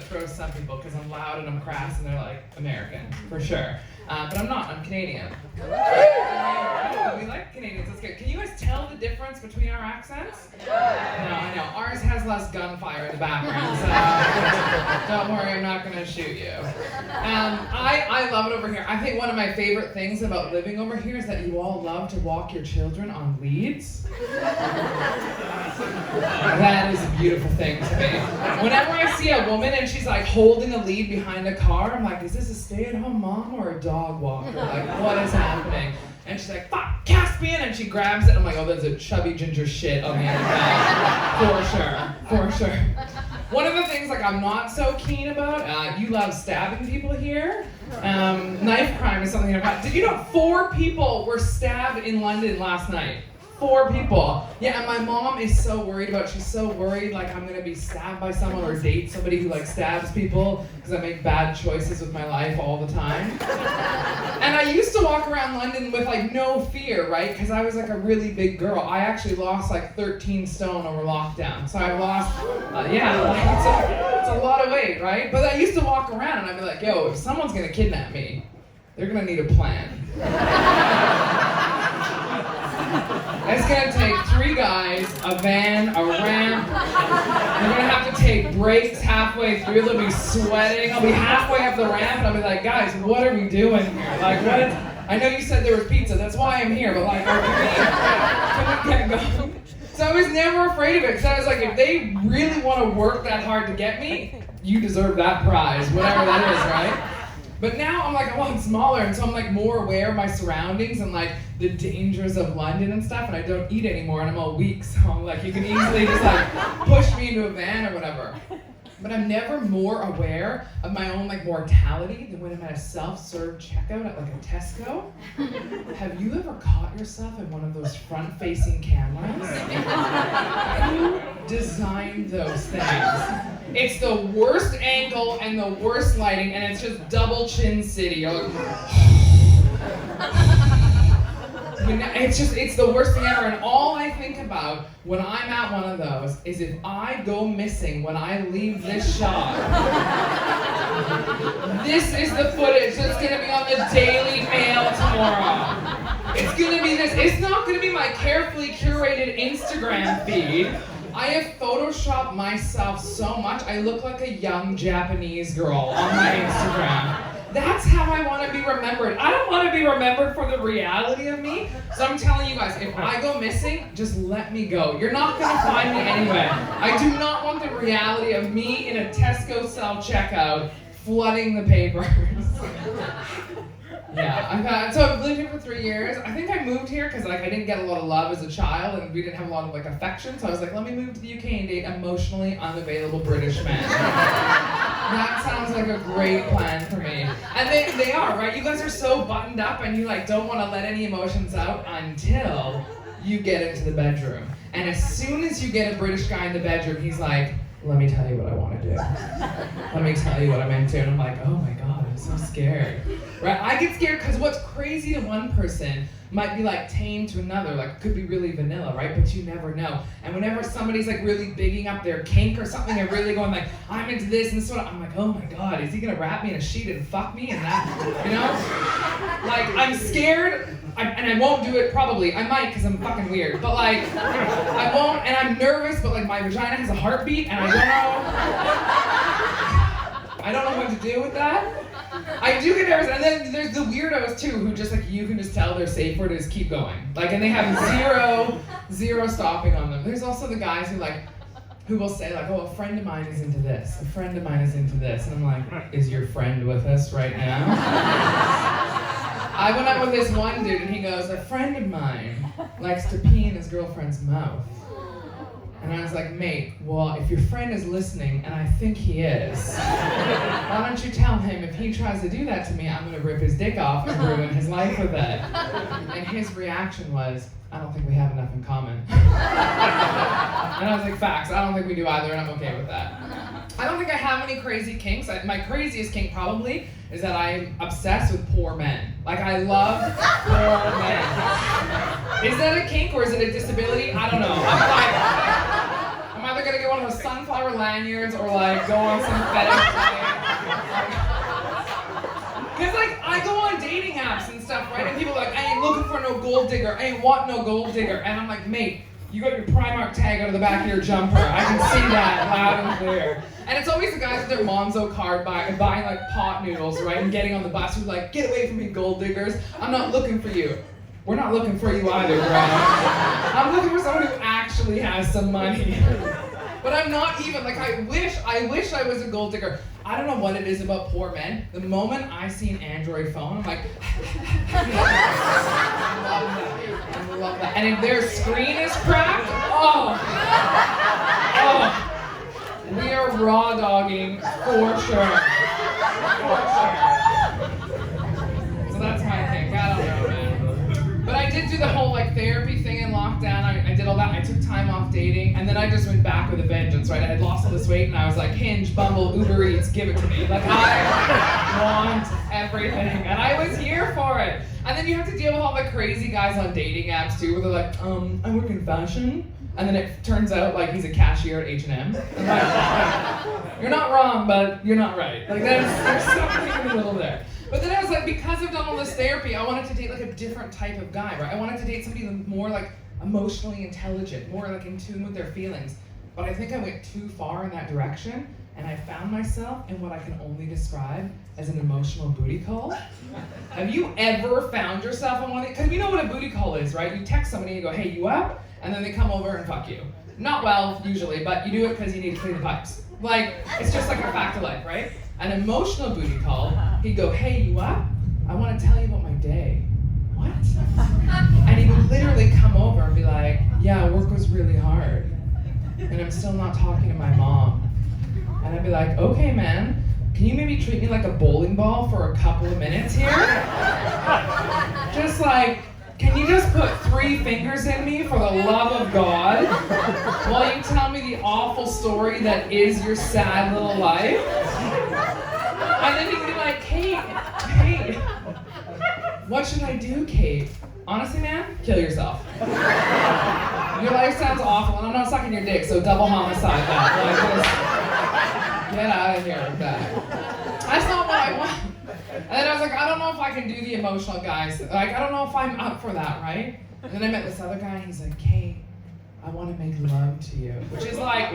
throws some people because I'm loud and I'm crass and they're like American, for sure. But I'm not, I'm Canadian. We like Canadians, that's good. Can you guys tell the difference between our accents? No, I know. Ours has less gunfire in the background, so don't worry, I'm not going to shoot you. I love it over here. I think one of my favorite things about living over here is that you all love to walk your children on leads. That is a beautiful thing to me. Whenever I see a woman and she's like holding a lead behind a car, I'm like, is this a stay-at-home mom or a dog walker? Like, what is happening? And she's like, fuck, Caspian, and she grabs it. I'm like, oh, there's a chubby ginger shit on the other side. For sure. One of the things like I'm not so keen about, you love stabbing people here. Knife crime is something about. Did you know 4 people were stabbed in London last night? 4 people. Yeah, and my mom is so worried about, she's so worried like I'm gonna be stabbed by someone or date somebody who like stabs people because I make bad choices with my life all the time. And I used to walk around London with like no fear, right? Because I was like a really big girl. I actually lost like 13 stone over lockdown. So I lost, it's a lot of weight, right? But I used to walk around and I'd be like, yo, if someone's gonna kidnap me, they're gonna need a plan. It's gonna take 3 guys, a van, a ramp. They're gonna have to take breaks halfway through. They'll be sweating. I'll be halfway up the ramp and I'll be like, guys, what are we doing here? Like, what? I know you said there was pizza. That's why I'm here. But like, can we get going? So I was never afraid of it because I was like, if they really want to work that hard to get me, you deserve that prize, whatever that is, right? But now I'm like, I want smaller, and so I'm like more aware of my surroundings and like the dangers of London and stuff, and I don't eat anymore and I'm all weak, so I'm like, you can easily just like push me into a van or whatever. But I'm never more aware of my own like mortality than when I'm at a self-serve checkout at like a Tesco. Have you ever caught yourself in one of those front-facing cameras? Who designed those things? It's the worst angle and the worst lighting, and it's just double chin city. You're like, it's the worst thing ever, and all I think about when I'm at one of those is if I go missing when I leave this shot, this is the footage that's gonna be on the Daily Mail tomorrow. It's gonna be this. It's not gonna be my carefully curated Instagram feed. I have photoshopped myself so much, I look like a young Japanese girl on my Instagram. That's how I want to be remembered. I don't want to be remembered for the reality of me. So I'm telling you guys, if I go missing, just let me go. You're not going to find me anyway. I do not want the reality of me in a Tesco self-checkout flooding the papers. Yeah, so I've lived here for 3 years. I think I moved here because like I didn't get a lot of love as a child and we didn't have a lot of like affection. So I was like, let me move to the UK and date emotionally unavailable British men. That sounds like a great plan for me. And they are, right? You guys are so buttoned up and you like don't want to let any emotions out until you get into the bedroom. And as soon as you get a British guy in the bedroom, he's like, let me tell you what I want to do. Let me tell you what I'm into. And I'm like, oh my God, I'm so scared. Right? I get scared because what's crazy to one person might be like tame to another. Like it could be really vanilla, right? But you never know. And whenever somebody's like really bigging up their kink or something and really going like, I'm into this and so on, I'm like, oh my God, is he gonna wrap me in a sheet and fuck me and that, you know? Like I'm scared. And I won't do it probably. I might because I'm fucking weird. But like, I won't, and I'm nervous, but like my vagina has a heartbeat and I don't know what to do with that. I do get nervous, and then there's the weirdos too who just like, you can just tell their safe word is keep going. Like, and they have zero stopping on them. There's also the guys who will say like, oh, a friend of mine is into this. A friend of mine is into this. And I'm like, is your friend with us right now? I went out with this one dude and he goes, a friend of mine likes to pee in his girlfriend's mouth. And I was like, mate, well, if your friend is listening, and I think he is, why don't you tell him if he tries to do that to me, I'm gonna rip his dick off and ruin his life with it. And his reaction was, I don't think we have enough in common. And I was like, facts, I don't think we do either, and I'm okay with that. I don't think I have any crazy kinks. My craziest kink probably is that I'm obsessed with poor men. Like, I love poor men. Is that a kink or is it a disability? I don't know. I'm either gotta get one of those sunflower lanyards or like go on some fetish site. Because like I go on dating apps and stuff, right? And people are like, I ain't looking for no gold digger. I ain't want no gold digger. And I'm like, mate, you got your Primark tag out of the back of your jumper. I can see that loud and clear. And it's always the guys with their Monzo card buying like pot noodles, right? And getting on the bus who's like, get away from me, gold diggers. I'm not looking for you. We're not looking for you either, bro. I'm looking for someone who actually has some money. But I'm not even, like, I wish I was a gold digger. I don't know what it is about poor men. The moment I see an Android phone, I'm like, I love that. And if their screen is cracked, oh, we are raw dogging for sure. So that's my thing. I don't know, man. But I did do the whole like therapy thing in lockdown. I did all that. I took time off dating, and then I just went back with a vengeance, right? I had lost all this weight, and I was like, Hinge, Bumble, Uber Eats, give it to me. Like, I want everything, and I was here for it. And then you have to deal with all the crazy guys on dating apps too, where they're like, I work in fashion, and then it turns out like he's a cashier at H&M. Like, you're not wrong, but you're not right. Like there's something in the middle there. But then I was like, because I've done all this therapy, I wanted to date like a different type of guy, right? I wanted to date somebody more like emotionally intelligent, more like in tune with their feelings. But I think I went too far in that direction, and I found myself in what I can only describe as an emotional booty call. Have you ever found yourself in one of these? Because we know what a booty call is, right? You text somebody and you go, hey, you up? And then they come over and fuck you. Not well, usually, but you do it because you need to clean the pipes. Like, it's just like a fact of life, right? An emotional booty call, he'd go, hey, you up? I want to tell you about my day. What? And he would literally come over and be like, yeah, work was really hard. And I'm still not talking to my mom. And I'd be like, okay, man, can you maybe treat me like a bowling ball for a couple of minutes here? Just like, can you just put 3 fingers in me for the love of God while you tell me the awful story that is your sad little life? And then he'd be like, Kate, what should I do, Kate? Honestly, man, kill yourself. Your life sounds awful, and I'm not sucking your dick, so double homicide that. Like, just get out of here with that. That's not what I want. And then I was like, I don't know if I can do the emotional guys. Like, I don't know if I'm up for that, right? And then I met this other guy, and he's like, Kate, I want to make love to you. Which is like,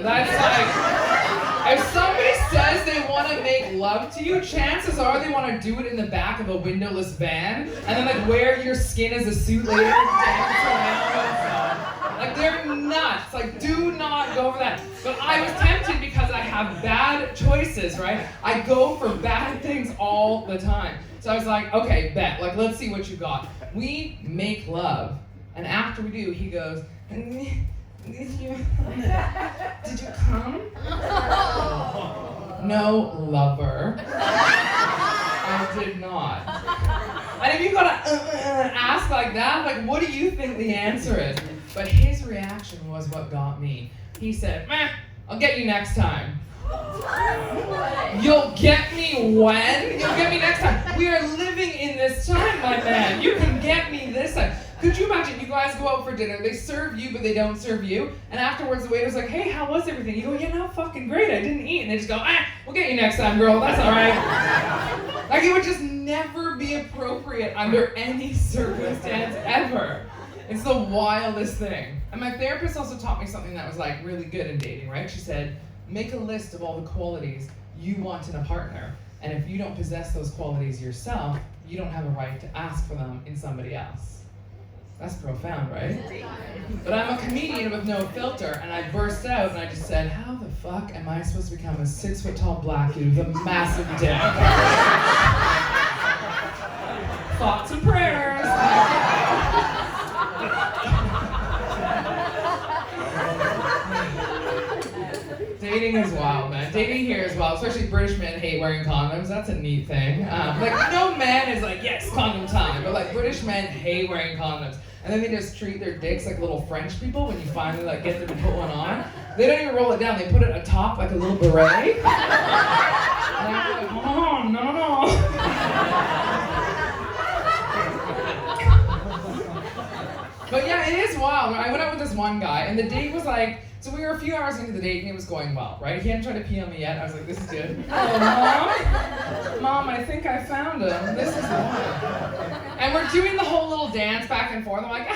that's like, if somebody says they want to make love to you, chances are they want to do it in the back of a windowless van, and then like wear your skin as a suit later and dance around. Like, they're nuts. Like, do not go for that. But I was tempted because I have bad choices, right? I go for bad things all the time. So I was like, okay, bet. Like, let's see what you got. We make love. And after we do, he goes, did you come? No, lover. I did not. And if you gotta ask like that, like, what do you think the answer is? But his reaction was what got me. He said, I'll get you next time. You'll get me when? You'll get me next time. We are living in this time, my man. You can get me this time. Could you imagine, you guys go out for dinner, they serve you, but they don't serve you, and afterwards the waiter's like, hey, how was everything? You go, yeah, no, fucking great, I didn't eat. And they just go, we'll get you next time, girl, that's all right. Like, it would just never be appropriate under any circumstance ever. It's the wildest thing. And my therapist also taught me something that was like really good in dating, right? She said, make a list of all the qualities you want in a partner. And if you don't possess those qualities yourself, you don't have a right to ask for them in somebody else. That's profound, right? But I'm a comedian with no filter, and I burst out and I just said, how the fuck am I supposed to become a 6-foot-tall black dude with a massive dick? Thoughts and prayers. Dating is wild, man. Dating here is wild, especially British men hate wearing condoms. That's a neat thing. Like, no man is like, yes, condom time. But like, British men hate wearing condoms. And then they just treat their dicks like little French people when you finally like get them to put one on. They don't even roll it down. They put it atop like a little beret. And I'm like, oh, no. But yeah, it is wild. I went out with this one guy, and the date was like, So we were a few hours into the date and it was going well, right? He hadn't tried to pee on me yet. I was like, this is good. Oh, Mom, I think I found him. This is the one. And we're doing the whole little dance back and forth. I'm like,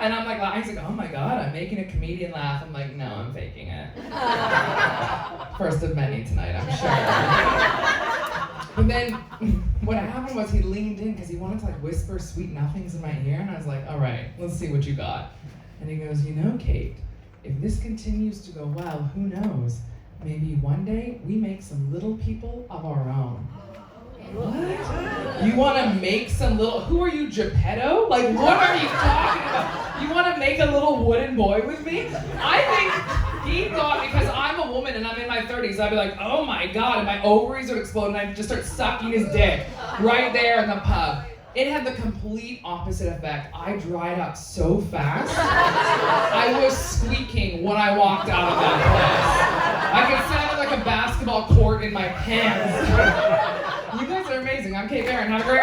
and I'm like, he's like, oh my God, I'm making a comedian laugh. I'm like, no, I'm faking it. First of many tonight, I'm sure. But then what happened was he leaned in because he wanted to like whisper sweet nothings in my ear. And I was like, all right, let's see what you got. And he goes, you know, Kate, if this continues to go well, who knows? Maybe one day we make some little people of our own. What? You want to make some little, who are you, Geppetto? Like, what are you talking about? You want to make a little wooden boy with me? I think he thought because I'm a woman and I'm in my 30s, I'd be like, oh my God, and my ovaries would explode and I'd just start sucking his dick right there in the pub. It had the complete opposite effect. I dried up so fast, I was squeaking when I walked out of that place. I could sound like a basketball court in my pants. You guys are amazing. I'm Kate Barron. Have a great